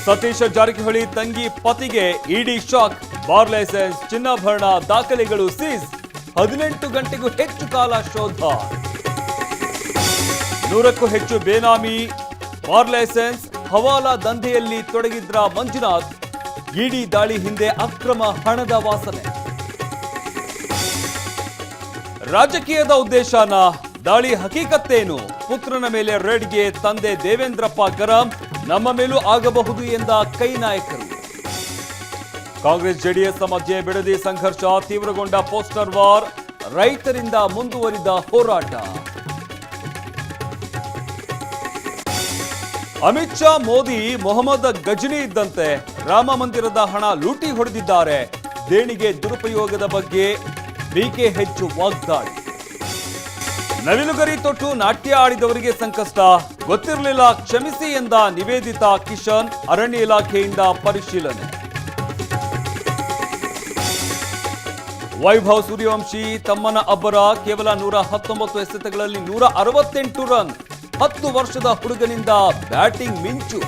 ಸತೀಶ ಜಾರಕಿಹೊಳಿ ತಂಗಿ ಪತಿಗೆ ಇಡಿ shock. Bar licence, ಚಿನ್ನಾಭರಣ, ದಾಖಲೆಗಳು ಸೀಸ್. 18 ಗಂಟೆಗೂ ಹೆಚ್ಚು ಕಾಲ ಶೋಧ. 100ಕ್ಕೂ ಹೆಚ್ಚು ಬೇನಾಮಿ ಬಾರ್ ಲೈಸೆನ್ಸ್, ಹವಾಲಾ ದಂಧೆಯಲ್ಲಿ ತೊಡಗಿದ್ರ ಮಂಜುನಾಥ್. ಇಡಿ ದಾಳಿ ಹಿಂದೆ ಅಕ್ರಮ ಹಣದ ವಾಸನೆ. ರಾಜಕೀಯದ ಉದ್ದೇಶನ? ದಾಳಿ ಹಕೀಕತ್ತೇನು? ಪುತ್ರನ ಮೇಲೆ ರೇಡ್ಗೆ ತಂದೆ ದೇವೇಂದ್ರಪ್ಪ ಗರಂ. ನಮ್ಮ ಮೇಲೂ ಆಗಬಹುದು ಎಂದ ಕೈ ನಾಯಕರು. ಕಾಂಗ್ರೆಸ್ ಜೆಡಿಎಸ್ ಮಧ್ಯೆ ಬಿಡದಿ ಸಂಘರ್ಷ ತೀವ್ರಗೊಂಡ ಪೋಸ್ಟರ್ ವಾರ್. ರೈತರಿಂದ ಮುಂದುವರಿದ ಹೋರಾಟ. ಅಮಿತ್ ಶಾ, ಮೋದಿ ಮೊಹಮ್ಮದ್ ಗಜನಿ ಇದ್ದಂತೆ ರಾಮ ಮಂದಿರದ ಹಣ ಲೂಟಿ ಹೊಡೆದಿದ್ದಾರೆ. ದೇಣಿಗೆ ದುರುಪಯೋಗದ ಬಗ್ಗೆ ಬಿಕೆಎಚ್ ವಾಗ್ದಾಳಿ. ನವಿಲುಗರಿ ತೊಟ್ಟು ನಾಟ್ಯ ಆಡಿದವರಿಗೆ ಸಂಕಷ್ಟ. ಗೊತ್ತಿರಲಿಲ್ಲ, ಕ್ಷಮಿಸಿ ಎಂದ ನಿವೇದಿತಾ ಕಿಶನ್. ಅರಣ್ಯ ಇಲಾಖೆಯಿಂದ ಪರಿಶೀಲನೆ. ವೈಭವ್ ಸೂರ್ಯವಂಶಿ ತಮ್ಮನ ಅಬ್ಬರ. ಕೇವಲ 119 ಎಸೆತಗಳಲ್ಲಿ 168 ರನ್. 10 ವರ್ಷದ ಹುಡುಗನಿಂದ ಬ್ಯಾಟಿಂಗ್ ಮಿಂಚು.